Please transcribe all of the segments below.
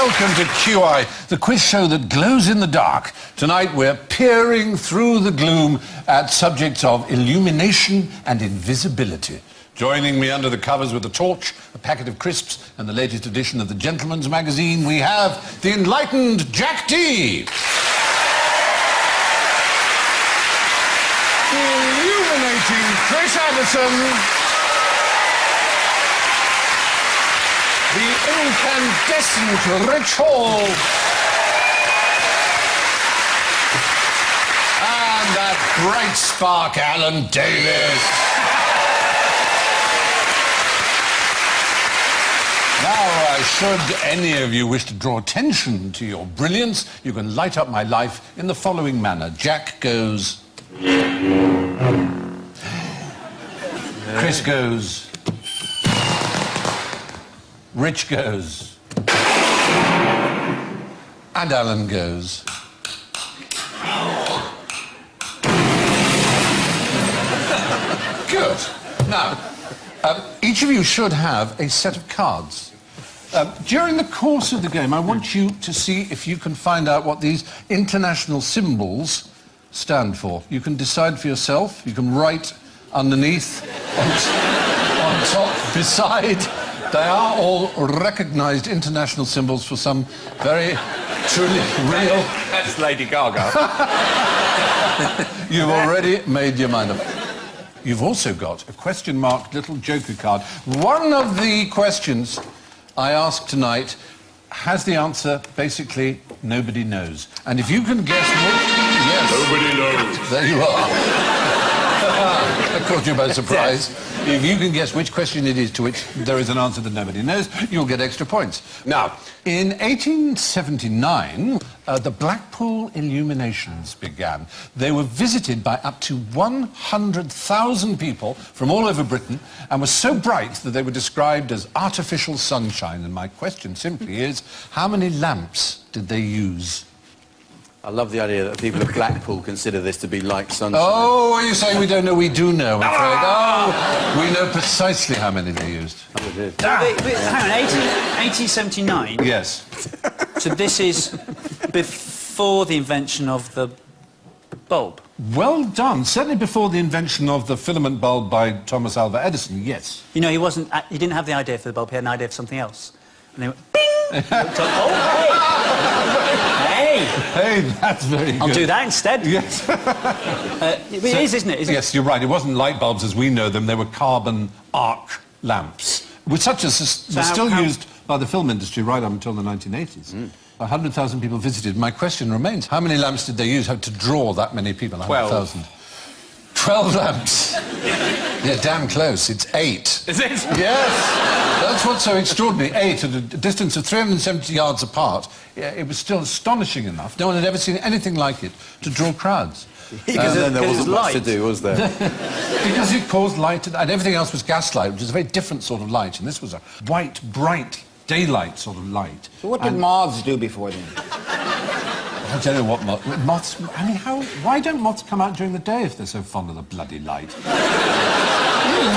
Welcome to QI, the quiz show that glows in the dark. Tonight we're peering through the gloom at subjects of illumination and invisibility. Joining me under the covers with a torch, a packet of crisps, and the latest edition of the Gentleman's Magazine, we have the enlightened Jack D. Illuminating Chris Addison. The incandescent Rich Hall. And that bright spark, Alan Davis. Now, should any of you wish to draw attention to your brilliance, you can light up my life in the following manner. Jack goes... Chris goes... Rich goes. And Alan goes. Good. Now, each of you should have a set of cards. During the course of the game, I want you to see if you can find out what these international symbols stand for. You can decide for yourself. You can write underneath, on top, beside. They are all recognised international symbols for some very, truly real... That's Lady Gaga. You've already made your mind up. You've also got a question-marked little joker card. One of the questions I asked tonight has the answer, basically, nobody knows. And if you can guess which... Yes. Nobody knows. There you are. That caught you by surprise. Yes. If you can guess which question it is to which there is an answer that nobody knows, you'll get extra points. Now, in 1879, the Blackpool Illuminations began. They were visited by up to 100,000 people from all over Britain and were so bright that they were described as artificial sunshine. And my question simply is, how many lamps did they use? I love the idea that people of Blackpool consider this to be like sunshine. Oh, are you saying we don't know? We do know, I'm afraid. Oh, we know precisely how many they used. Oh, we did. Hang on, 1879? Yes. So this is before the invention of the bulb? Well done. Certainly before the invention of the filament bulb by Thomas Alva Edison, yes. You know, he didn't have the idea for the bulb, he had an idea for something else. And they went, bing! Hey, that's very good. I'll do that instead. Yes. It is, isn't it? Yes, you're right. It wasn't light bulbs as we know them. They were carbon arc lamps, which such as were still used by the film industry right up until the 1980s. 100,000 people visited. My question remains, how many lamps did they use to draw that many people? 100,000. 12 lamps. Yeah, damn close. It's 8. Is it? Yes. That's what's so extraordinary. 8 at a distance of 370 yards apart. Yeah, it was still astonishing enough. No one had ever seen anything like it to draw crowds. Because then there wasn't much to do, was there? Because it caused light, and everything else was gaslight, which is a very different sort of light. And this was a white, bright, daylight sort of light. So what did moths do before then? I don't know what moths... I mean, why don't moths come out during the day if they're so fond of the bloody light?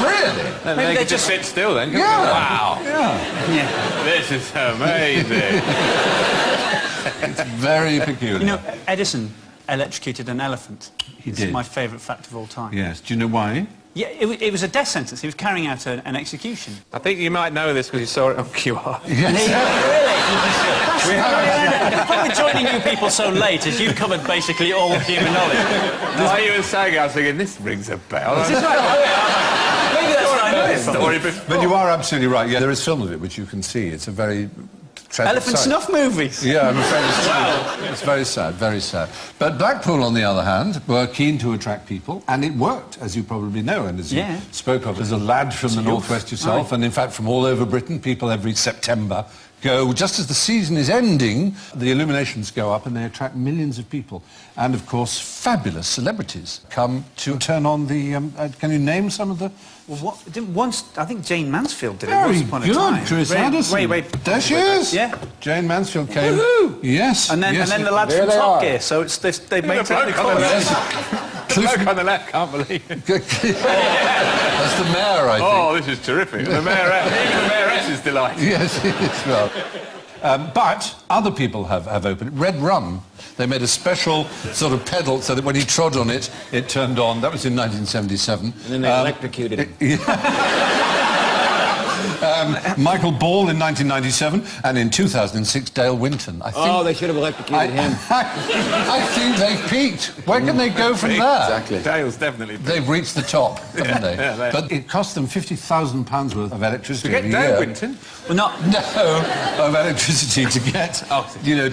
Really? Maybe they could just sit still then, couldn't Yeah. they? Wow. Yeah. This is amazing. It's very peculiar. You know, Edison electrocuted an elephant. He It's did. my favourite fact of all time. Yes. Do you know why? Yeah, it was a death sentence. He was carrying out an execution. I think you might know this because you saw it on QR. Yes. Really? The problem with joining you people so late is you covered basically all of human knowledge. While you were saying it, I was thinking, this rings a bell. Is this right? Maybe that's what I know it from. Story before. But you are absolutely right. Yeah, there is film of it which you can see. It's a very tragic Elephant sight. snuff movies. Yeah, I'm afraid it's true. It's very sad, very sad. But Blackpool, on the other hand, were keen to attract people, and it worked, as you probably know, and as you spoke of, as a lad from the northwest yourself, and in fact from all over Britain, people every September go, just as the season is ending, the illuminations go up and they attract millions of people. And, of course, fabulous celebrities come to turn on the... can you name some of the... Well, once, I think Jane Mansfield did it Very once upon a time. good, Chris Addison. Wait. There she is. Yeah. Jane Mansfield came. Woohoo! Yes. And then, yes. and then the lads There from they Top are. Gear, so it's they've made bloke technical... on the Yes. The bloke on the left, can't believe it. That's the mayor, I think. Oh, this is terrific. The mayoress, even the mayoress is delighted. Yes, it's well. But other people have opened it. Red Rum, they made a special sort of pedal so that when he trod on it, it turned on. That was in 1977. And then they electrocuted him. Michael Ball in 1997, and in 2006, Dale Winton. I think, Oh, they should have electrocuted him. I think they've peaked. Where can they go from there? Exactly. Dale's definitely... They've reached the top, haven't they? Yeah, they- But it cost them £50,000 worth of electricity To get every Dale year. Winton? Well, not No, of electricity to get,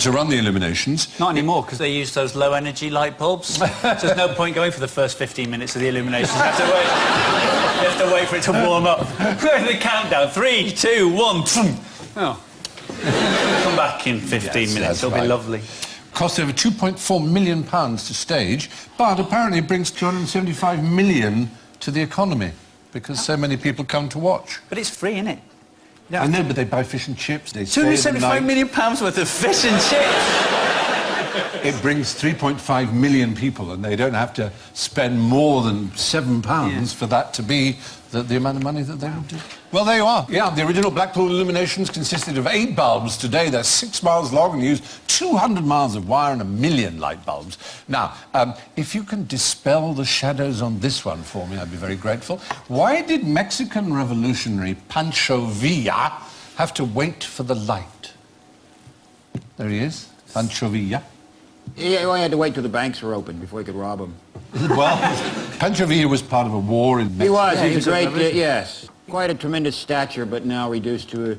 to run the illuminations. Not anymore, because they use those low-energy light bulbs. So there's no point going for the first 15 minutes of the illuminations. You have to wait. You have to wait for it to warm up. The countdown. 3, 2, 1. Oh. Come back in 15 Yes, minutes. that's It'll right. be lovely. Cost over £2.4 million to stage, but apparently it brings 275 million to the economy because so many people come to watch. But it's free, isn't it? I know, but they buy fish and chips. They stay at £275 night. million worth of fish and chips. It brings 3.5 million people, and they don't have to spend more than £7 for that to be the amount of money that they would do. Well, there you are. Yeah, the original Blackpool illuminations consisted of 8 bulbs. Today, they're 6 miles long and use 200 miles of wire and 1 million light bulbs. Now, if you can dispel the shadows on this one for me, I'd be very grateful. Why did Mexican revolutionary Pancho Villa have to wait for the light? There he is, Pancho Villa. He only had to wait till the banks were open before he could rob them. Well, Pancho Villa was part of a war in Mexico. He was. Yeah, He's he was a a great, revolution. yes. Quite a tremendous stature, but now reduced to a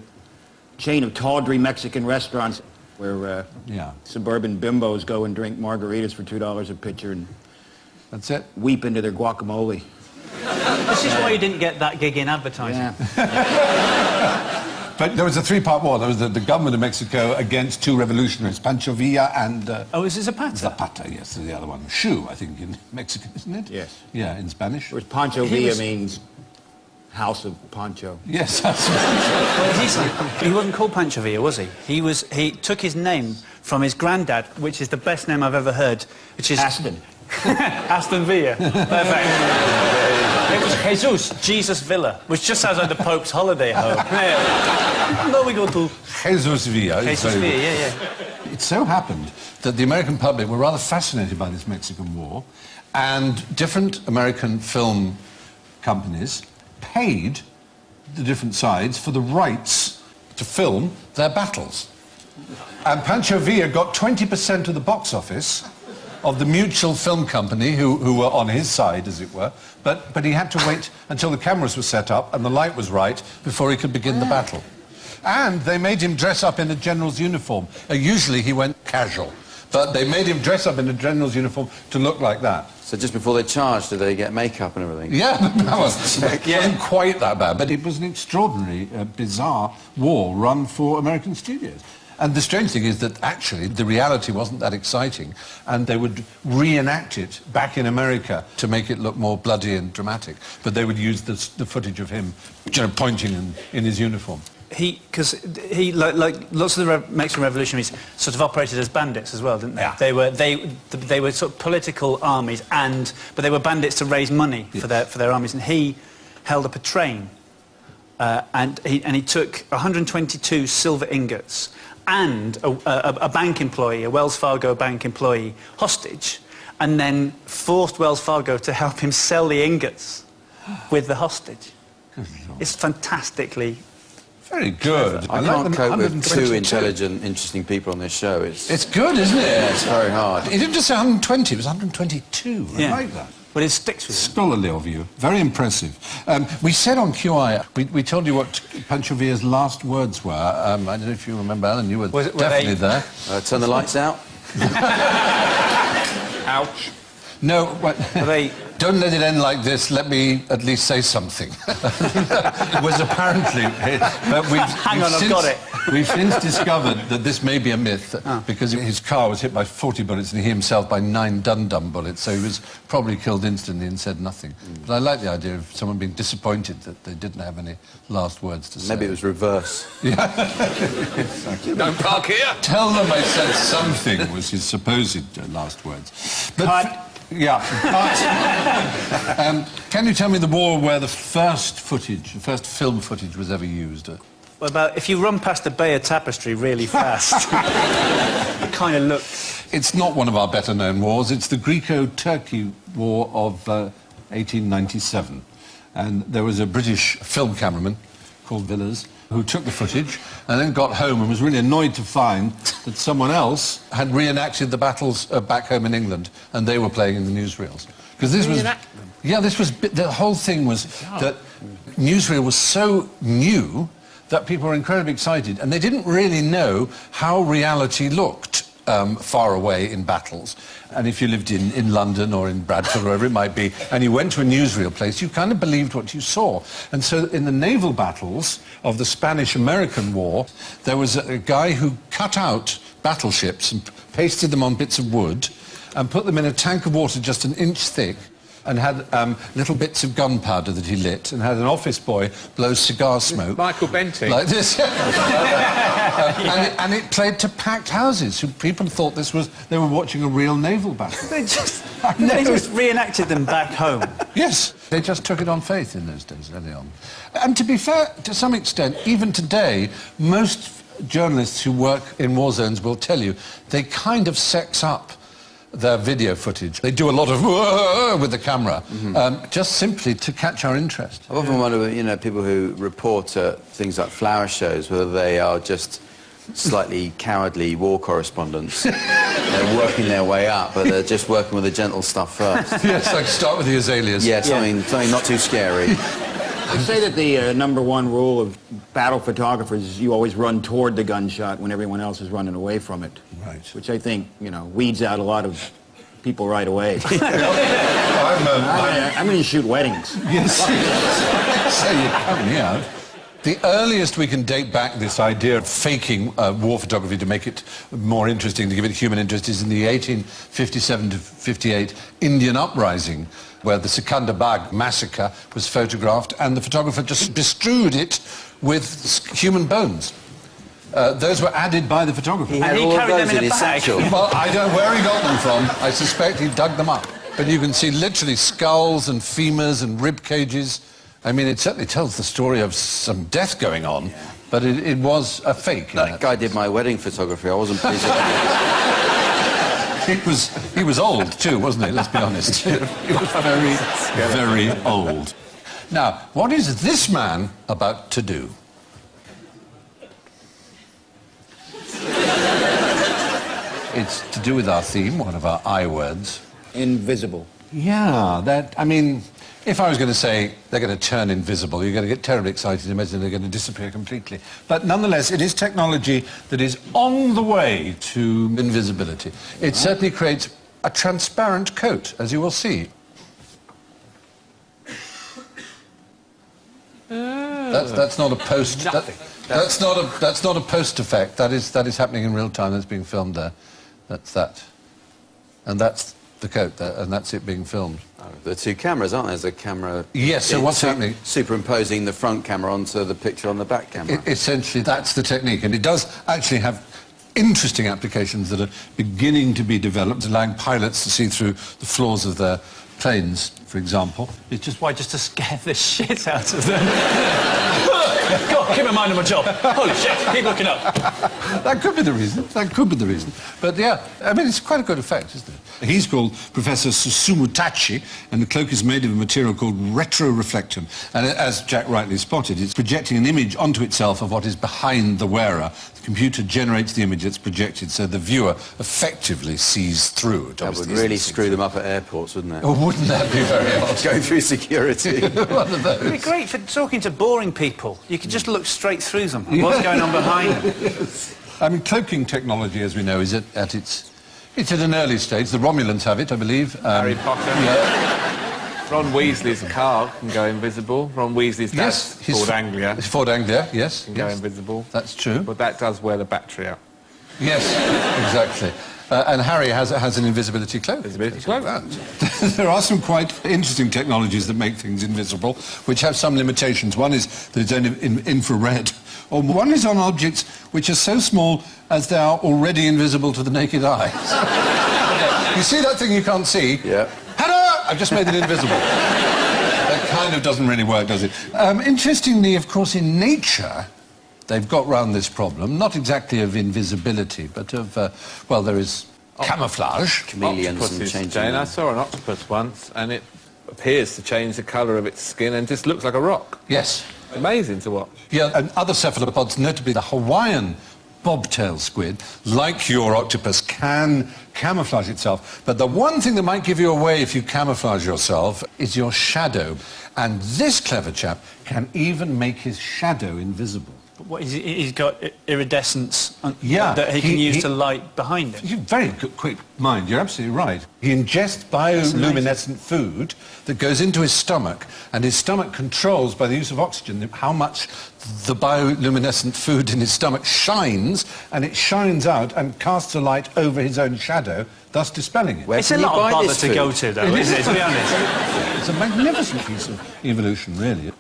chain of tawdry Mexican restaurants where suburban bimbos go and drink margaritas for $2 a pitcher and That's it. weep into their guacamole. This is why you didn't get that gig in advertising. Yeah. But there was a 3-part war. There was the government of Mexico against 2 revolutionaries, Pancho Villa and... Oh, is this a patter? Zapata, yes, the other one. Shoe, I think, in Mexican, isn't it? Yes. Yeah, in Spanish. Whereas Pancho He Villa was- means house of Pancho. Yes, that's right. Well, he wasn't called Pancho Villa, was he? He took his name from his granddad, which is the best name I've ever heard, which is... Aston. Aston Villa. Perfect. It was Jesus, Jesus Villa, which just sounds like the Pope's holiday home. Yeah. No, we go to Jesus Villa. It's Jesus very Villa, good. yeah. It so happened that the American public were rather fascinated by this Mexican war, and different American film companies paid the different sides for the rights to film their battles. And Pancho Villa got 20% of the box office of the mutual film company who were on his side, as it were, but he had to wait until the cameras were set up and the light was right before he could begin the battle. And they made him dress up in a general's uniform. Usually he went casual, but they made him dress up in a general's uniform to look like that. So just before they charged, did they get makeup and everything? Yeah, that wasn't quite that bad, but it was an extraordinary, bizarre war run for American studios. And the strange thing is that actually the reality wasn't that exciting, and they would reenact it back in America to make it look more bloody and dramatic. But they would use the footage of him, pointing in his uniform. Because he, like lots of the Mexican revolutionaries, sort of operated as bandits as well, didn't they? Yeah. They were sort of political armies, but they were bandits to raise money for their armies. And he held up a train, and he took 122 silver ingots and a bank employee, a Wells Fargo bank employee, hostage, and then forced Wells Fargo to help him sell the ingots with the hostage. It's fantastically... Very good. I like can't the cope with 122. 2 intelligent, interesting people on this show. It's good, isn't it? Yeah, it's very hard. He didn't just say 120, it was 122. Yeah. I like that. But it sticks with you. Scholarly of you. Very impressive. We said on QI, we told you what Panchovia's last words were. I don't know if you remember, Alan, you were definitely there. Turn the lights out. Ouch. No, They... don't let it end like this. Let me at least say something. It was apparently... But Hang on, I've got it. We've since discovered that this may be a myth because his car was hit by 40 bullets and he himself by 9 dum-dum bullets, so he was probably killed instantly and said nothing. But I like the idea of someone being disappointed that they didn't have any last words to say. Maybe it was reverse. Yeah. Don't park here. Tell them I said something was his supposed last words. But yeah. Can you tell me the war where the first film footage was ever used? Well, if you run past the Bayer Tapestry really fast, it kind of looks... It's not one of our better-known wars. It's the Greco-Turkey War of 1897. And there was a British film cameraman called Villiers who took the footage and then got home and was really annoyed to find that someone else had reenacted the battles back home in England and they were playing in the newsreels. Because this was... Yeah, this was... The whole thing was that newsreel was so new that people were incredibly excited and they didn't really know how reality looked far away in battles. And if you lived in London or in Bradford or wherever it might be, and you went to a newsreel place, you kind of believed what you saw. And so in the naval battles of the Spanish-American War, there was a guy who cut out battleships and pasted them on bits of wood and put them in a tank of water just an inch thick and had little bits of gunpowder that he lit and had an office boy blow cigar smoke. Michael Benting. Like this. And it played to packed houses. People thought they were watching a real naval battle. They just reenacted them back home. Yes, they just took it on faith in those days, early on. And to be fair, to some extent, even today, most journalists who work in war zones will tell you they kind of sex up their video footage. They do a lot of with the camera, just simply to catch our interest. I've often wondered, you know, people who report things like flower shows, whether they are just slightly cowardly war correspondents. They're working their way up, but they're just working with the gentle stuff first. Yes, like start with the azaleas. Yeah, something not too scary. They say that the number one rule of battle photographers is you always run toward the gunshot when everyone else is running away from it. Right. Which I think, you know, weeds out a lot of people right away. I'm going to shoot weddings. Yes. So you come here. The earliest we can date back this idea of faking war photography to make it more interesting, to give it human interest, is in the 1857 to 58 Indian uprising, where the Secunderbag massacre was photographed and the photographer just bestrewed it with human bones. Those were added by the photographer. And he carried them in a bag. Well, I don't know where he got them from. I suspect he dug them up. But you can see literally skulls and femurs and rib cages. I mean, it certainly tells the story of some death going on, but it was a fake. That guy did my wedding photography. I wasn't pleased with that. He was old too, wasn't he? Let's be honest. He was very, very old. Now, what is this man about to do? It's to do with our theme, one of our I words. Invisible. Yeah, I mean, if I was going to say they're going to turn invisible, you're going to get terribly excited and imagine they're going to disappear completely. But nonetheless, it is technology that is on the way to invisibility. It certainly creates a transparent coat, as you will see. That's not a post. That's not a post effect. That is happening in real time. That's being filmed there. That's that, and that's the coat there, and that's it being filmed. Oh, there are two cameras, aren't there? There's a camera... Yes, so what's happening... Superimposing the front camera onto the picture on the back camera. Essentially, that's the technique, and it does actually have interesting applications that are beginning to be developed, allowing pilots to see through the floors of their planes, for example. It's just to scare the shit out of them. Go on, keep my mind on my job. Holy shit, keep looking up. That could be the reason. That could be the reason. But yeah, I mean, it's quite a good effect, isn't it? He's called Professor Susumutachi, and the cloak is made of a material called retroreflectum. And as Jack rightly spotted, it's projecting an image onto itself of what is behind the wearer. The computer generates the image that's projected, so the viewer effectively sees through it. That would really screw them up at airports, wouldn't it? Oh, wouldn't that be very odd? Going through security. One of those. It'd be great for talking to boring people. You could just look straight through them. What's going on behind them? I mean, cloaking technology, as we know, is at its... It's at an early stage. The Romulans have it, I believe. Harry Potter. Yeah. Ron Weasley's car can go invisible. Ron Weasley's dad, Yes, his Ford Anglia, Ford Anglia, yes. can go invisible. That's true. But that does wear the battery out. Yes, exactly. And Harry has an invisibility cloak. Invisibility cloak. There are some quite interesting technologies that make things invisible, which have some limitations. One is that it's only in infrared. Or one is on objects which are so small as they are already invisible to the naked eye. You see that thing you can't see? Yeah. Ta-da! I've just made it invisible. That kind of doesn't really work, does it? Interestingly, of course, in nature, they've got round this problem, not exactly of invisibility, but of, well, there is camouflage. Chameleons and Octopuses, changing Jane, I them. saw an octopus once, and it appears to change the colour of its skin and just looks like a rock. Yes. Amazing to watch. Yeah, and other cephalopods, notably the Hawaiian bobtail squid, like your octopus, can camouflage itself. But the one thing that might give you away if you camouflage yourself is your shadow. And this clever chap can even make his shadow invisible. What is he's got iridescence Yeah, that he can use he- to light behind him. You're very quick mind, you're absolutely right. He ingests bioluminescent food that goes into his stomach, and his stomach controls, by the use of oxygen, how much the bioluminescent food in his stomach shines, and it shines out and casts a light over his own shadow, thus dispelling it. Where It's can a you lot buy of bother this to food? go to, though, isn't it, to be honest? It's a magnificent piece of evolution, really.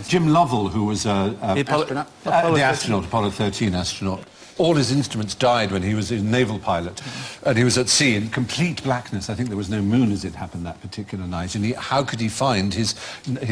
Jim Lovell, who was the Apollo 13 astronaut, all his instruments died when he was a naval pilot, and he was at sea in complete blackness. I think there was no moon as it happened that particular night, and how could he find his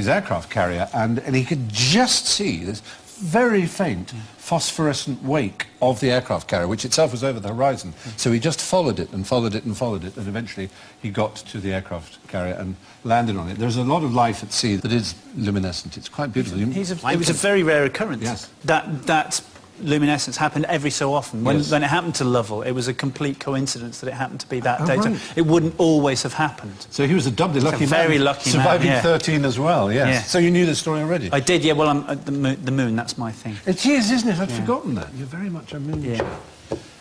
aircraft carrier? And he could just see this very faint phosphorescent wake of the aircraft carrier, which itself was over the horizon. So he just followed it and followed it and followed it, and eventually he got to the aircraft carrier and landed on it. There's a lot of life at sea that is luminescent. It's quite beautiful. It was a very rare occurrence. Yes. That luminescence happened every so often. When it happened to Lovell, it was a complete coincidence that it happened to be that day. Right. It wouldn't always have happened. So he was a doubly lucky man. very lucky man, surviving yeah. 13 as well, yes. Yeah. So you knew the story already? I did, yeah. Well, the moon, that's my thing. It is, isn't it? I'd forgotten that. You're very much a moon Yeah. chap.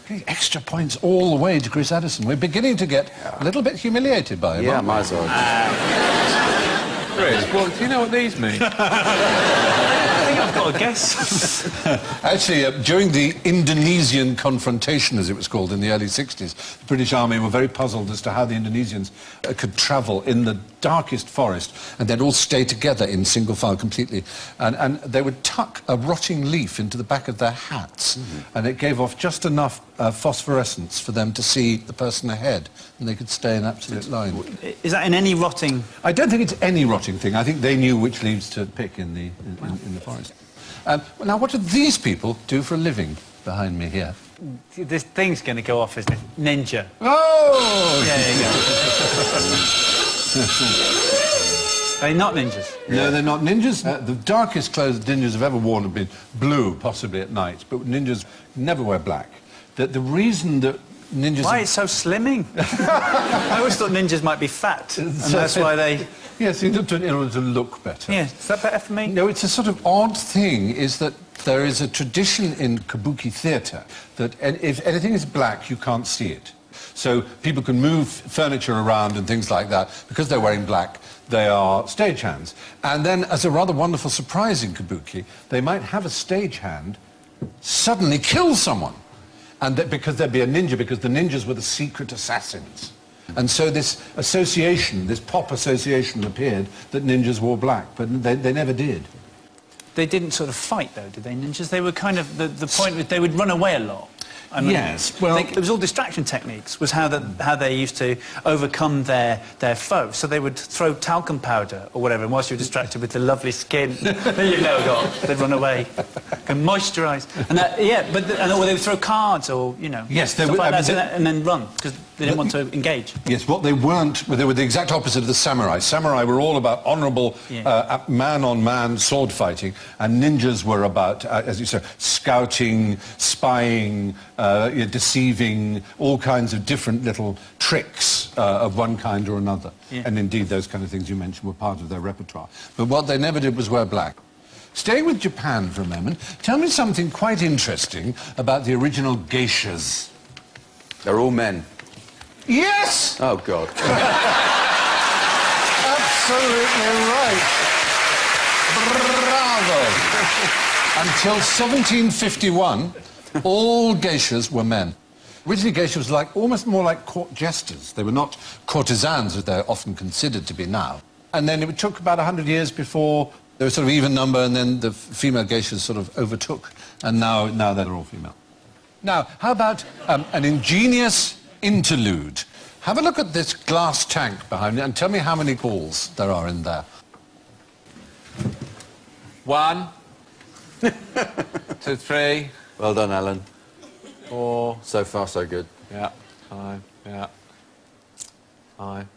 Okay, extra points all the way to Chris Addison. We're beginning to get a little bit humiliated by him. Yeah, aren't we? might as well. Chris, well, do you know what these mean? I think I've got a guess. Actually, during the Indonesian confrontation, as it was called, in the early 60s, the British Army were very puzzled as to how the Indonesians could travel in the darkest forest, and they'd all stay together in single file completely, and they would tuck a rotting leaf into the back of their hats, and it gave off just enough phosphorescence for them to see the person ahead, and they could stay in absolute line. Is that in any rotting... I don't think it's any rotting thing. I think they knew which leaves to pick in the forest. Now, what do these people do for a living behind me here? This thing's going to go off, isn't it? Ninja. Oh! Yeah, there you go. Are they not ninjas? No, they're not ninjas. The darkest clothes that ninjas have ever worn have been blue, possibly at night, but ninjas never wear black. The reason that ninjas... Why it's so slimming? I always thought ninjas might be fat, and that's why they... Yes, in order to look better. Yeah, is that better for me? No, it's a sort of odd thing, is that there is a tradition in kabuki theatre that if anything is black, you can't see it. So people can move furniture around and things like that. Because they're wearing black, they are stagehands. And then, as a rather wonderful surprise in kabuki, they might have a stagehand suddenly kill someone. And because there'd be a ninja, because the ninjas were the secret assassins. And so this association, this pop association appeared that ninjas wore black, but they never did. They didn't sort of fight, though, did they, ninjas? They were kind of... The point was they would run away a lot. Yes, well... it was all distraction techniques, was how they used to overcome their foe. So they would throw talcum powder or whatever, and whilst you're distracted with the lovely skin that you've now got, they'd run away and moisturise. And or they would throw cards or, you know, yes, stuff like that, and then run, because they didn't want to engage. Yes, what they weren't, they were the exact opposite of the samurai. Samurai were all about honourable man-on-man sword fighting, and ninjas were about, as you say, scouting, spying, deceiving, all kinds of different little tricks of one kind or another. Yeah. And indeed, those kind of things you mentioned were part of their repertoire. But what they never did was wear black. Staying with Japan for a moment, tell me something quite interesting about the original geishas. They're all men. Yes! Oh, God. Absolutely right. Bravo. Until 1751, all geishas were men. Originally, geishas were almost more like court jesters. They were not courtesans, as they're often considered to be now. And then it took about 100 years before there was sort of even number, and then the female geishas sort of overtook, and now they're all female. Now, how about an ingenious interlude? Have a look at this glass tank behind me and tell me how many balls there are in there. 1, 2, 3. Well done, Alan. 4. So far, so good. Yeah. 5. Yeah. 5.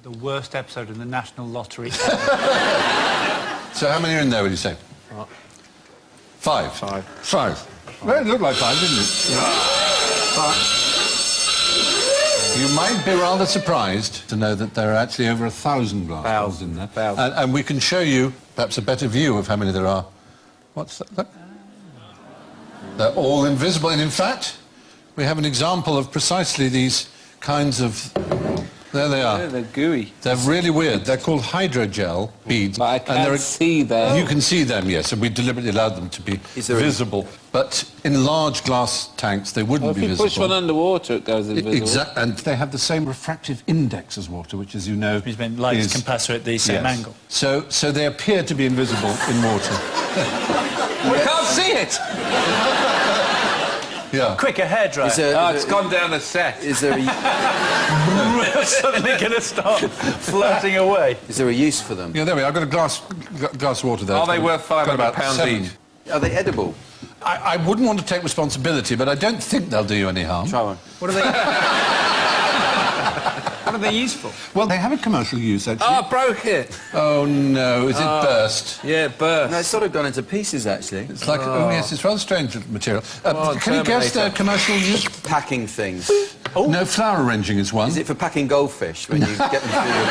The worst episode in the National Lottery. So how many are in there, would you say? 5. 5. 5. Well, it looked like 5, didn't it? Yeah. 5. You might be rather surprised to know that there are actually over 1,000 glass balls in there. And we can show you perhaps a better view of how many there are. What's that? Look. They're all invisible, and in fact, we have an example of precisely these kinds of... There they are. Yeah, they're gooey. They're really weird. They're called hydrogel beads. But I can't see them. You can see them, yes, and we deliberately allowed them to be visible. But in large glass tanks, they wouldn't be visible. If you push one underwater, it goes invisible. Exactly, and they have the same refractive index as water, which, as you know, light can pass through at the same angle. So they appear to be invisible in water. We can't see it! Yeah. Quick, a hairdryer. It's gone down the set. Is there suddenly going to start floating away? Is there a use for them? Yeah, there we are. I've got a glass of water there. Are they worth £500 each? Are they edible? I wouldn't want to take responsibility, but I don't think they'll do you any harm. Try one. What are they? What are they used for? Well, they have a commercial use, actually. Oh, I broke it. Oh, no. Is it burst? Yeah, it burst. No, it's sort of gone into pieces, actually. It's like, oh, yes, it's rather strange material. Can you guess their commercial use? Packing things. Oh. No, flower arranging is one. Is it for packing goldfish when you get them through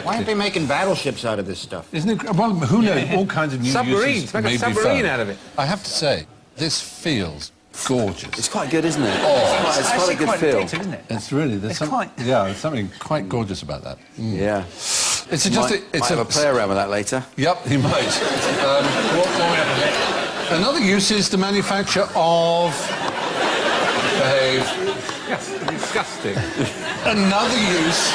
Why aren't they making battleships out of this stuff? Isn't it? Well, who knows? All kinds of new Submarines. uses Make may a be submarine found. out of it. I have to say, this feels gorgeous. It's quite good, isn't it? Oh, it's quite a good feel. Isn't it? It's really... There's something quite gorgeous about that. Mm. Yeah. It's might have a play around with that later. Yep, he might. Another use is the manufacture of... Behave. Disgusting. Another use...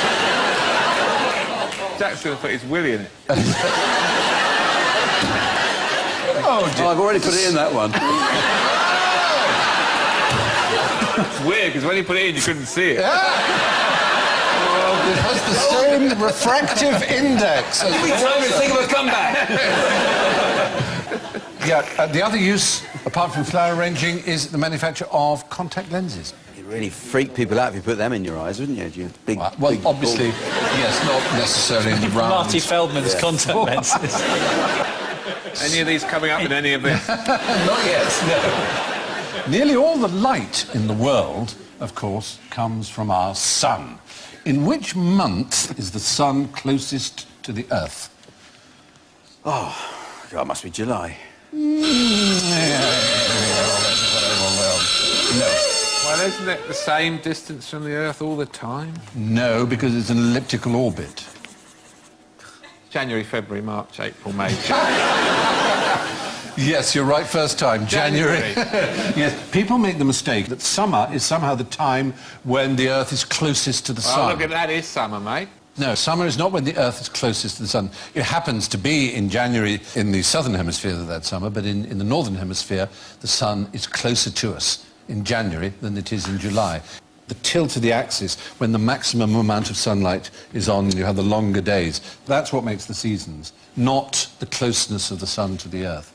Jack's going to put his willy in it. Oh, I've already put it in that one. It's weird, because when you put it in, you couldn't see it. Yeah. It has the same refractive index. Every time you think of a comeback. Yeah, the other use, apart from flower arranging, is the manufacture of contact lenses. You'd really freak people out if you put them in your eyes, wouldn't you? You big, Well, big obviously, yes, not necessarily in the round. Marty Feldman's contact lenses. Any of these coming up in any of this? Not yet, no. Nearly all the light in the world, of course, comes from our sun. In which month is the sun closest to the Earth? Oh, God, it must be July. No. Well, isn't it the same distance from the Earth all the time? No, because it's an elliptical orbit. January, February, March, April, May. Yes, you're right first time. January. Yes, people make the mistake that summer is somehow the time when the Earth is closest to the sun. Look at that, is summer, mate. No, summer is not when the Earth is closest to the sun. It happens to be in January in the southern hemisphere that summer, but in the northern hemisphere, the sun is closer to us in January than it is in July. The tilt of the axis, when the maximum amount of sunlight is on, you have the longer days. That's what makes the seasons, not the closeness of the sun to the Earth.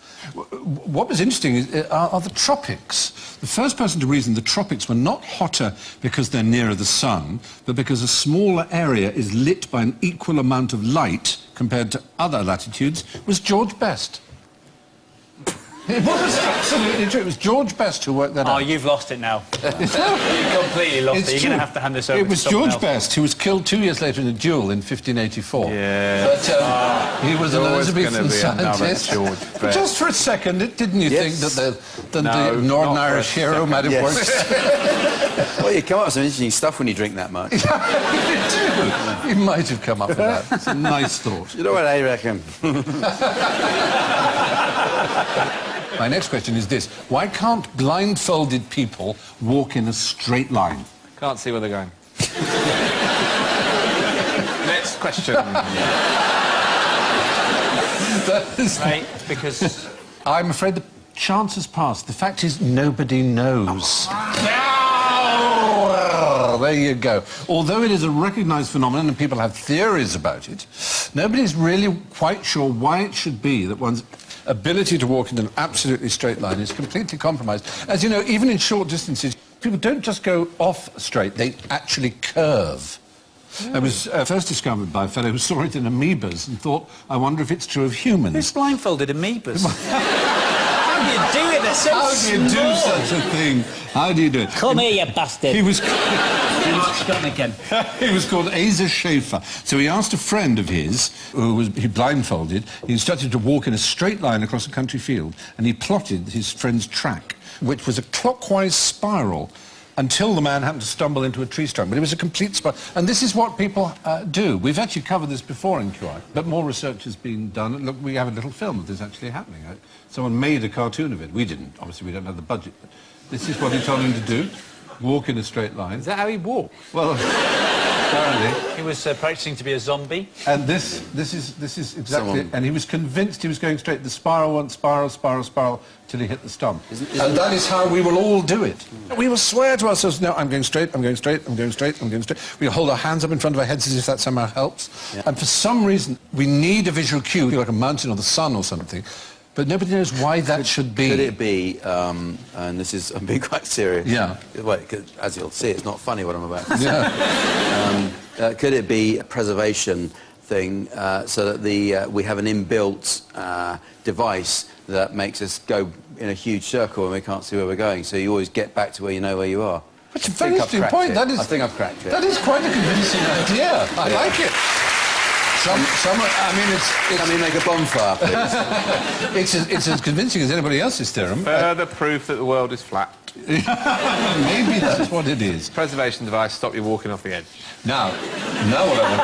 What was interesting are the tropics. The first person to reason the tropics were not hotter because they're nearer the sun, but because a smaller area is lit by an equal amount of light compared to other latitudes was George Best. It was absolutely true. It was George Best who worked that out. Oh, you've lost it now. You've completely lost it. You're going to have to hand this over to someone else. It was George Best who was killed 2 years later in a duel in 1584. Yeah. But he was an Elizabethan scientist. George Best. Just for a second, didn't you think that the Northern Irish hero might have worked? Well, you come up with some interesting stuff when you drink that much. You do. You might have come up with that. It's a nice thought. You know what I reckon? My next question is this. Why can't blindfolded people walk in a straight line? Can't see where they're going. Next question. Right, because... I'm afraid the chance has passed. The fact is, nobody knows. There you go. Although it is a recognised phenomenon and people have theories about it, nobody's really quite sure why it should be that one's ability to walk in an absolutely straight line is completely compromised. As you know, even in short distances, people don't just go off straight, they actually curve. It was first discovered by a fellow who saw it in amoebas and thought, I wonder if it's true of humans. Who's blindfolded amoebas? How do you do it? They're so How do you do such a thing? How do you do it? Come here, you bastard. He was... again. He was called Asa Schaefer. So he asked a friend of his, who was blindfolded, he instructed to walk in a straight line across a country field, and he plotted his friend's track, which was a clockwise spiral, until the man happened to stumble into a tree stump. But it was a complete spiral. And this is what people do. We've actually covered this before in QI, but more research is being done. Look, we have a little film of this actually happening. Someone made a cartoon of it. We didn't. Obviously, we don't have the budget. But this is what he told him to do. Walk in a straight line. Is that how he walks? Well, apparently. He was practicing to be a zombie. And this is exactly... And he was convinced he was going straight. The spiral went spiral, spiral, spiral, till he hit the stump. And that is how we will all do it. We will swear to ourselves, no, I'm going straight, I'm going straight, I'm going straight, I'm going straight. We'll hold our hands up in front of our heads as if that somehow helps. Yeah. And for some reason, we need a visual cue, like a mountain or the sun or something. But nobody knows why that should be. Could it be, and this is, I'm being quite serious. Yeah. Well, as you'll see, it's not funny what I'm about to say. Yeah. Could it be a preservation thing so that we have an inbuilt device that makes us go in a huge circle and we can't see where we're going, so you always get back to where you know where you are? That's a very interesting point. I think I've cracked it. That is quite a convincing idea. I like it. I mean, Can we make a bonfire, please? it's as convincing as anybody else's theorem. Further proof that the world is flat. Maybe that's what it is. Preservation device, stop you walking off the edge. Now what I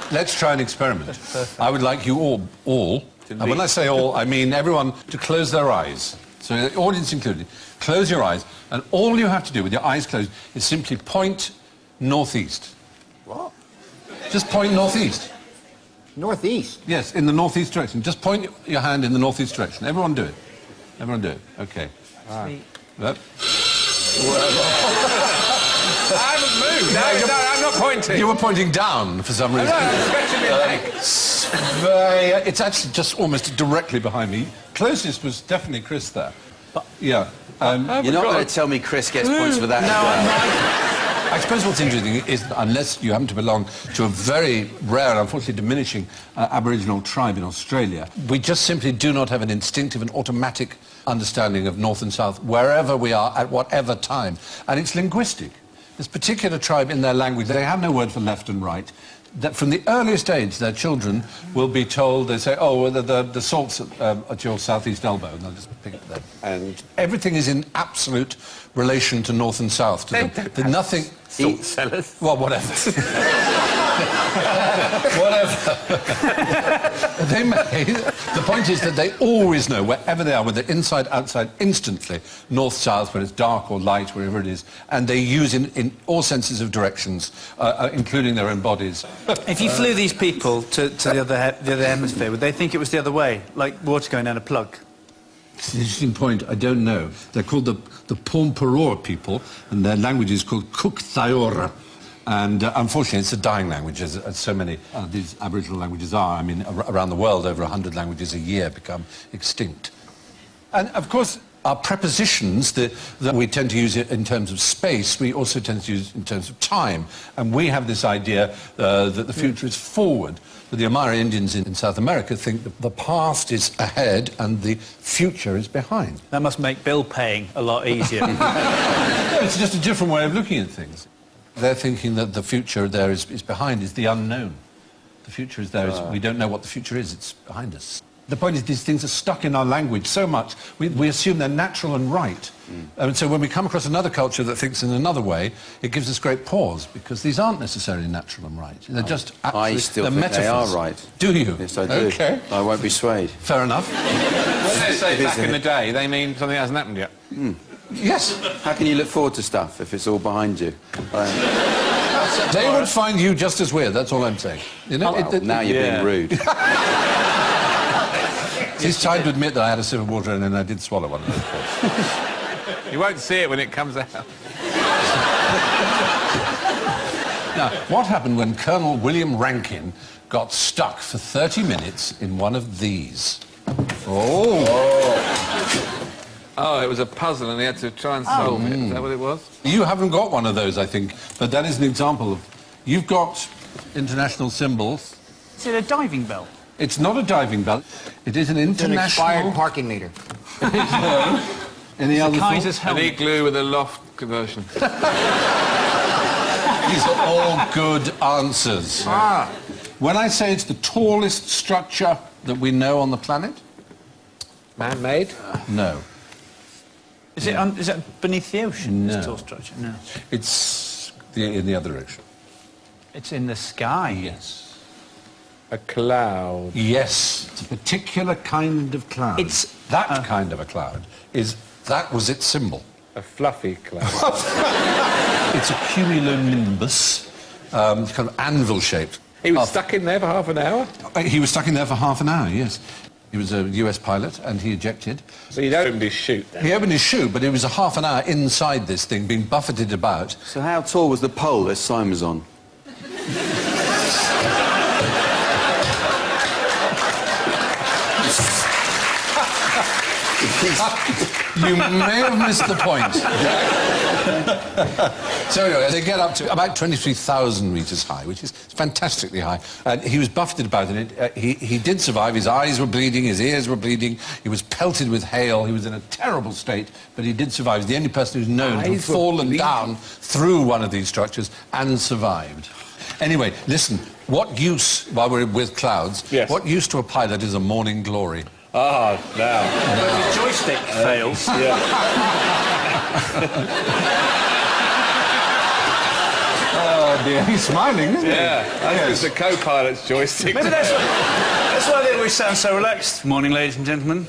want... let's try an experiment. I would like you all, and when I say all, I mean everyone, to close their eyes. So the audience included. Close your eyes, and all you have to do with your eyes closed is simply point northeast. What? Just point northeast. Northeast? Yes, in the northeast direction. Just point your hand in the northeast direction. Everyone do it. Everyone do it. OK. Right. Yep. I haven't moved. No, I'm not pointing. You were pointing down for some reason. Stretching my leg. It's actually just almost directly behind me. Closest was definitely Chris there. But, yeah. You're not going to tell me Chris gets points for that? No, I'm not. I suppose what's interesting is, unless you happen to belong to a very rare and unfortunately diminishing Aboriginal tribe in Australia, we just simply do not have an instinctive and automatic understanding of north and south wherever we are at whatever time. And it's linguistic. This particular tribe, in their language, they have no word for left and right. That from the earliest age, their children will be told, they say, oh, well, the salt's at your southeast elbow, and they'll just pick it there. And everything is in absolute relation to north and south. To them. There's nothing... Salt cellars. Well, whatever. Whatever. They may. The point is that they always know wherever they are, whether inside, outside, instantly, north, south, when it's dark or light, wherever it is, and they use in all senses of directions, including their own bodies. If you flew these people to the other hemisphere, would they think it was the other way, like water going down a plug? It's an interesting point. I don't know. They're called the Pomperor people, and their language is called Kuuk-Thaayorre. And unfortunately, it's a dying language, as so many of these Aboriginal languages are. I mean, around the world, over 100 languages a year become extinct. And, of course, our prepositions that we tend to use it in terms of space, we also tend to use in terms of time. And we have this idea that the future is forward. But the Amara Indians in South America think that the past is ahead and the future is behind. That must make bill paying a lot easier. No, it's just a different way of looking at things. They're thinking that the future there is behind, is the unknown. The future is there, we don't know what the future is, it's behind us. The point is, these things are stuck in our language so much, we assume they're natural and right. And so when we come across another culture that thinks in another way, it gives us great pause, because these aren't necessarily natural and right. They're just I still think metaphors. they are right. Do you? Yes, I do. OK. I won't be swayed. Fair enough. When they say back in the day, they mean something hasn't happened yet. Yes. How can you look forward to stuff if it's all behind you? They would find you just as weird, that's all I'm saying. You know, Now you're being rude. It's time to admit that I had a sip of water and then I did swallow one of those. You won't see it when it comes out. Now, what happened when Colonel William Rankin got stuck for 30 minutes in one of these? Oh, it was a puzzle and he had to try and solve it. Is that what it was? You haven't got one of those, I think, but that is an example of... You've got international symbols. Is it a diving bell? It's not a diving bell. It is an international... An expired parking meter. Any other Kaiser's thoughts? An helmet. igloo with a loft conversion. These are all good answers. When I say it's the tallest structure that we know on the planet? Man-made? No. Is it beneath the ocean, No. this tall structure? No. It's in the other direction. It's in the sky. Yes. A cloud. Yes. It's a particular kind of cloud. It's... That kind of a cloud that was its symbol. A fluffy cloud. It's a cumulonimbus, kind of anvil-shaped. He was stuck in there for half an hour? He was stuck in there for half an hour, yes. He was a US pilot, and he ejected. So he'd opened his chute then? He opened his chute, but it was a half an hour inside this thing, being buffeted about. So how tall was the pole that Simon was on? You may have missed the point. So anyway, they get up to about 23,000 metres high, which is fantastically high. And he was buffeted about it. He did survive. His eyes were bleeding, his ears were bleeding. He was pelted with hail. He was in a terrible state, but he did survive. He's the only person who's known to have fallen down through one of these structures and survived. Anyway, listen, what use, while we're with clouds, what use to a pilot is a morning glory? Ah, now. When the joystick fails. Oh dear, he's smiling, isn't he? It's the co-pilot's joystick. Maybe that's why they always sound so relaxed. Morning, ladies and gentlemen.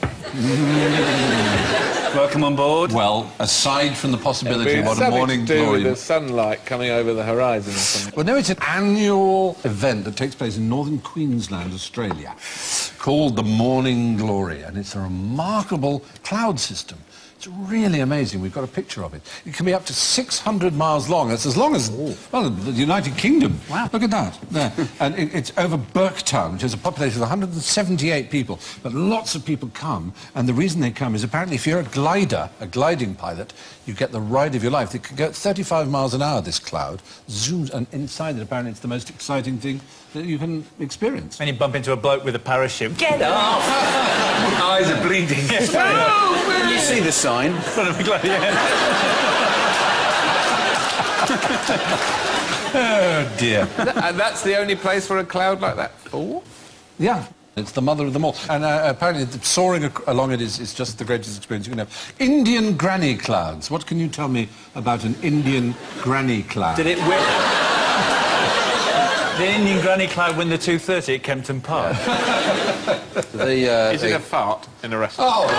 Welcome on board. Well, aside from the possibility of what a something morning to do glory... with the sunlight coming over the horizon or something. Well, no, it's an annual event that takes place in northern Queensland, Australia, called the Morning Glory, and it's a remarkable cloud system. It's really amazing. We've got a picture of it. It can be up to 600 miles long. It's as long as, well, the United Kingdom. Wow. Look at that. There. And it's over Burketown, which has a population of 178 people. But lots of people come, and the reason they come is apparently if you're a glider, a gliding pilot, you get the ride of your life. It can go at 35 miles an hour, this cloud, zooms, and inside it, apparently it's the most exciting thing that you can experience. And you bump into a bloke with a parachute. Get off! Eyes are bleeding. Can you see the sign? Oh, dear. And that's the only place for a cloud like that? Oh? Yeah. It's the mother of them all. And apparently soaring along it is just the greatest experience you can have. Indian granny clouds. What can you tell me about an Indian granny cloud? Did it whip? The Indian granny cloud win the 2:30 at Kempton Park. Is it a fart in a restaurant?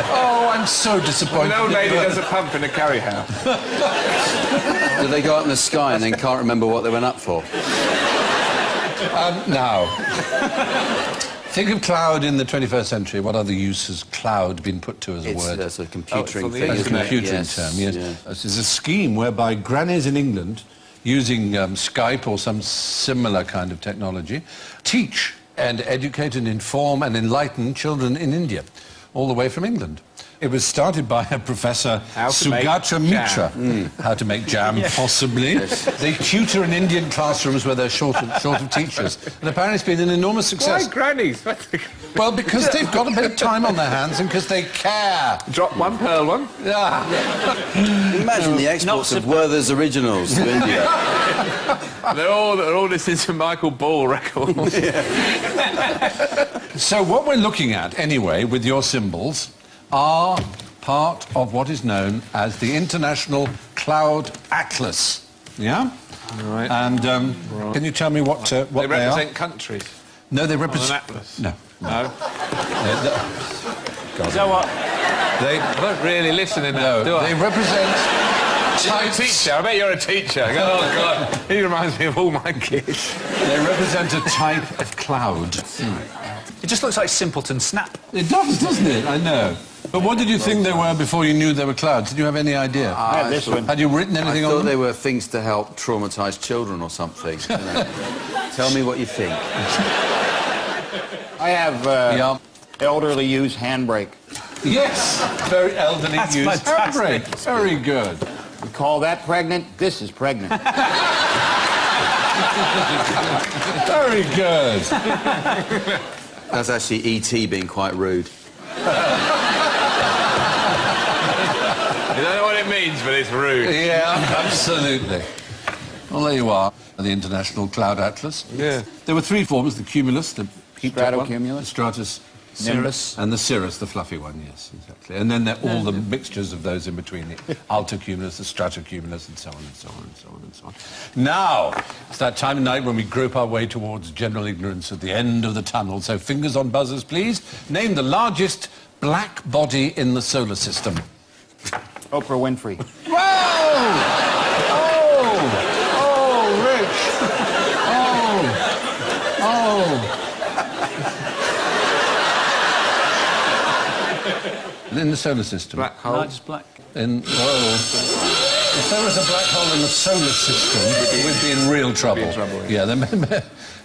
Oh, I'm so disappointed. An old lady does a pump in a curry house. Do they go up in the sky and then can't remember what they went up for? Now, think of cloud in the 21st century. What other use has cloud been put to as a word? It's a computering the thing. As a Isn't it? computering term, yes. Yeah. This is a scheme whereby grannies in England, using Skype or some similar kind of technology, teach and educate and inform and enlighten children in India, all the way from England. It was started by a Professor Sugata Mitra. How to make jam, possibly. Yes. They tutor in Indian classrooms where they're short of teachers. And apparently it's been an enormous success. Why grannies? Well, because they've got a bit of time on their hands and because they care. Drop one, pearl one. Yeah. Imagine the exports of Werther's Originals to India. They're all listening to Michael Ball records. So what we're looking at, anyway, with your symbols, are part of what is known as the International Cloud Atlas. Yeah? Right. And can you tell me what They they represent are? countries. No, they On represent... an atlas. No. No. So what? They, I don't really listen in no, that, do I? they represent You're a types... teacher. I bet you're a teacher. Oh, God. He reminds me of all my kids. They represent a type of cloud. It just looks like Simpleton Snap. It does, doesn't it? I know. But what did you think they were before you knew they were clouds? Did you have any idea? I have this one. Had you written anything I on thought them? they were things to help traumatised children or something. You know. Tell me what you think. I have Yeah. elderly use handbrake. Yes, very elderly That's use fantastic. handbrake. Very good. We call that pregnant. This is pregnant. Very good. That's actually E.T. being quite rude. You don't know what it means, but it's rude. Yeah, absolutely. Well, there you are, the International Cloud Atlas. Yeah. There were three forms, the cumulus, the heaped up one, Stratocumulus. the stratus, Nimbus. and the cirrus, the fluffy one, yes, exactly. And then there are all the mixtures of those in between, the altocumulus, the stratocumulus, and so on and so on and so on and so on. Now, it's that time of night when we grope our way towards general ignorance at the end of the tunnel. So fingers on buzzers, please. Name the largest black body in the solar system. Oprah Winfrey. Whoa! Oh! Oh, Rich! Oh! Oh! In the solar system. Black hole. Largest black. If there was a black hole in the solar system, we'd be in real trouble. in trouble, Yeah,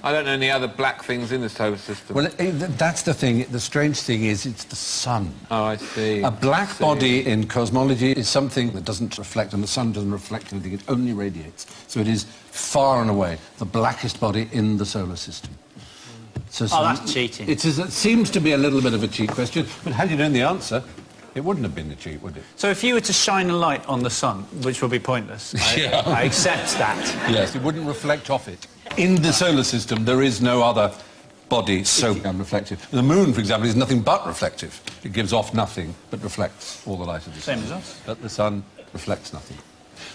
I don't know any other black things in the solar system. well, that's the thing. The strange thing is it's the sun. Oh, I see. A black body in cosmology is something that doesn't reflect, and the sun doesn't reflect anything, it only radiates. So it is far and away the blackest body in the solar system. So that's cheating. It seems to be a little bit of a cheat question, but had you known the answer, it wouldn't have been a cheat, would it? So if you were to shine a light on the sun, which would be pointless, Yeah. I accept that. Yes, it wouldn't reflect off it. In the solar system, there is no other body so unreflective. The moon, for example, is nothing but reflective. It gives off nothing, but reflects all the light of the sun. Same as us. But the sun reflects nothing.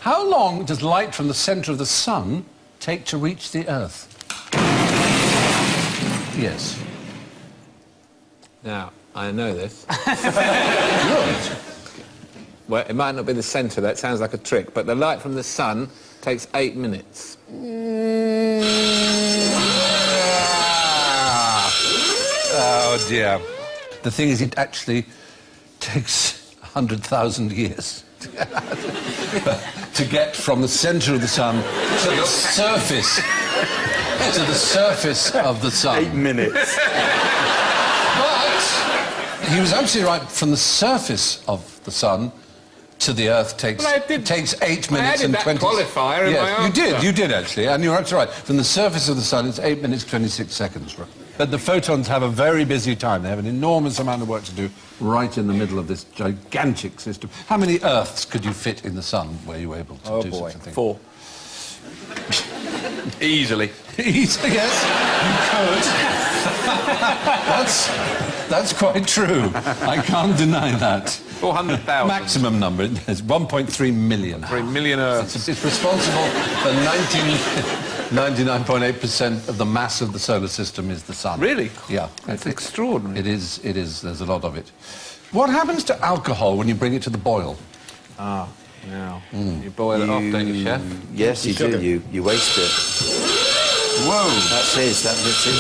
How long does light from the centre of the sun take to reach the Earth? Yes. Now, I know this. Good. Well, it might not be the centre, that sounds like a trick, but the light from the sun takes 8 minutes. Oh, dear. The thing is, it actually takes 100,000 years to get from the centre of the sun to the surface of the sun. 8 minutes. But he was absolutely right. From the surface of the sun to the Earth takes 8 minutes added and that 20. qualifier in Yes, my answer. you did actually, and you're absolutely right. From the surface of the sun, it's 8 minutes 26 seconds. Right? But the photons have a very busy time. They have an enormous amount of work to do right in the middle of this gigantic system. How many Earths could you fit in the sun? Were you able to do such a thing? 4. Easily. Yes, you could. That's quite true. I can't deny that. 400,000. Maximum number is 1.3 million. 3 million Earths. It's responsible for 99.8% of the mass of the solar system is the sun. Really? Yeah. That's extraordinary. It is. There's a lot of it. What happens to alcohol when you bring it to the boil? Ah, now. You boil it off, don't you, Chef? Yes, you do. You waste it. Whoa! That's it. That's it.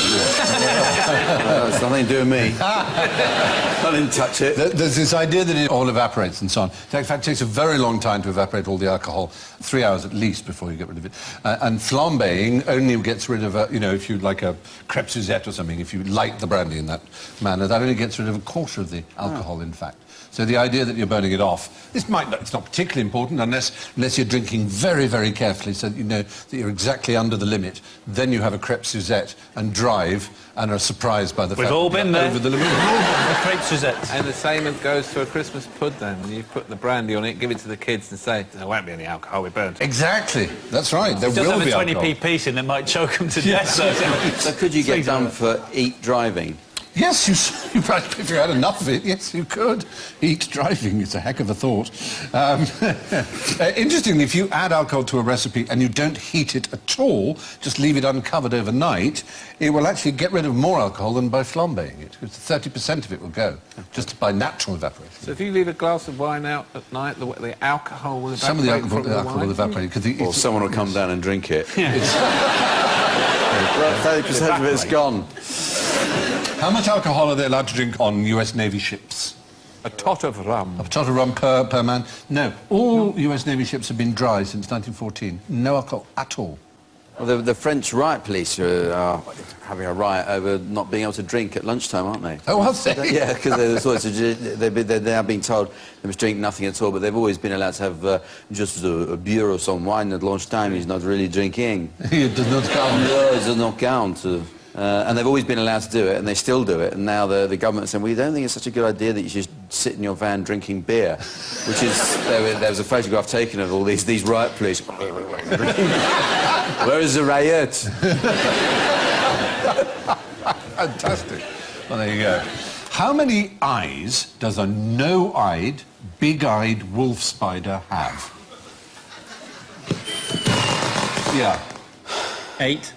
It's nothing to do with me. I didn't touch it. There's this idea that it all evaporates and so on. In fact, it takes a very long time to evaporate all the alcohol, 3 hours at least before you get rid of it. And flambeing only gets rid of, if you like a crepe Suzette or something, if you light the brandy in that manner, that only gets rid of a quarter of the alcohol, in fact. So the idea that you're burning it off, it's not particularly important unless you're drinking very, very carefully so that you know that you're exactly under the limit. Then you have a crepe Suzette and drive and are surprised by the fact We've all that been you're there. over the limit. A crepe Suzette. And the same goes to a Christmas pud then. You put the brandy on it, give it to the kids and say, there won't be any alcohol, we burnt it. Exactly. That's right. There It does will have be a alcohol. 20p piece in that might choke them to death. So could you get done for eat driving? Yes, if you had enough of it, yes, you could. Eat driving, it's a heck of a thought. Interestingly, if you add alcohol to a recipe and you don't heat it at all, just leave it uncovered overnight, it will actually get rid of more alcohol than by flambeing it, because 30% of it will go, just by natural evaporation. So if you leave a glass of wine out at night, the alcohol will evaporate. Some of the alcohol, from the will wine? evaporate. Or someone will come down and drink it. 30% of it's gone. How much alcohol are they allowed to drink on US Navy ships? A tot of rum. A tot of rum per man? No. All US Navy ships have been dry since 1914. No alcohol at all. Well, the French riot police are having a riot over not being able to drink at lunchtime, aren't they? Oh, are they? Yeah, because they're now being told they must drink nothing at all, but they've always been allowed to have just a beer or some wine at lunchtime. He's not really drinking. It does not count. No, it does not count. And they've always been allowed to do it, and they still do it. And now the government is saying, we don't think it's such a good idea that you should sit in your van drinking beer, which is, there was a photograph taken of all these riot police. Where is the riot? Fantastic. Well, there you go. How many eyes does a no-eyed, big-eyed wolf spider have? Yeah. 8.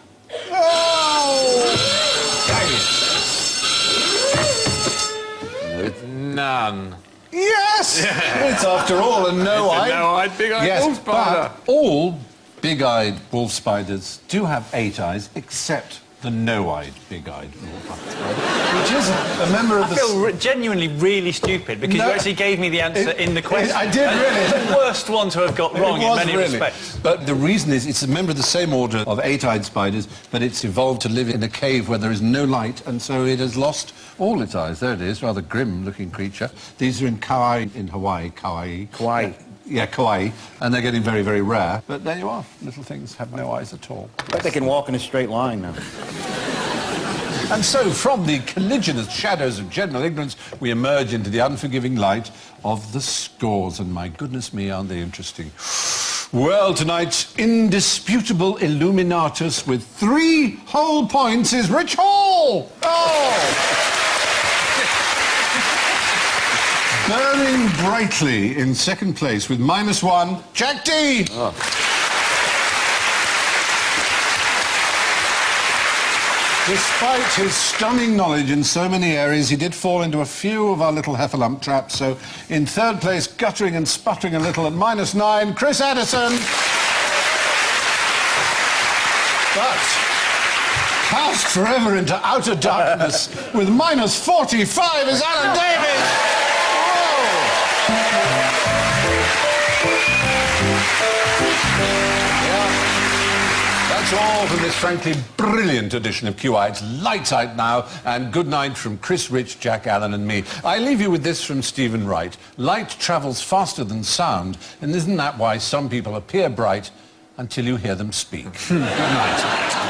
None. Yes! It's after all a no-eyed... No-eyed, big-eyed wolf spider. But all big-eyed wolf spiders do have 8 eyes, except the no-eyed big-eyed wolf spider, which is a member of I feel genuinely really stupid because you actually gave me the answer in the question. I did, really. It's the worst one to have got wrong in many respects. But the reason is it's a member of the same order of 8-eyed spiders, but it's evolved to live in a cave where there is no light, and so it has lost all its eyes. There it is, rather grim-looking creature. These are in Kauai, in Hawaii. Kauai. Yeah, Kauai, and they're getting very, very rare. But there you are. Little things have no eyes at all. But they can walk in a straight line now. And so, from the colliginous shadows of general ignorance, we emerge into the unforgiving light of the scores. And my goodness me, aren't they interesting? Well, tonight's indisputable Illuminatus with 3 whole points is Rich Hall! Oh! Burning brightly in second place with -1, Jack D! Oh. Despite his stunning knowledge in so many areas, he did fall into a few of our little heffalump traps. So, in third place, guttering and sputtering a little at -9, Chris Addison. But cast forever into outer darkness with -45 is Alan Davis. That's all from this frankly brilliant edition of QI. It's lights out now, and good night from Chris Rich, Jack Allen and me. I leave you with this from Stephen Wright. Light travels faster than sound, and isn't that why some people appear bright until you hear them speak? Good night.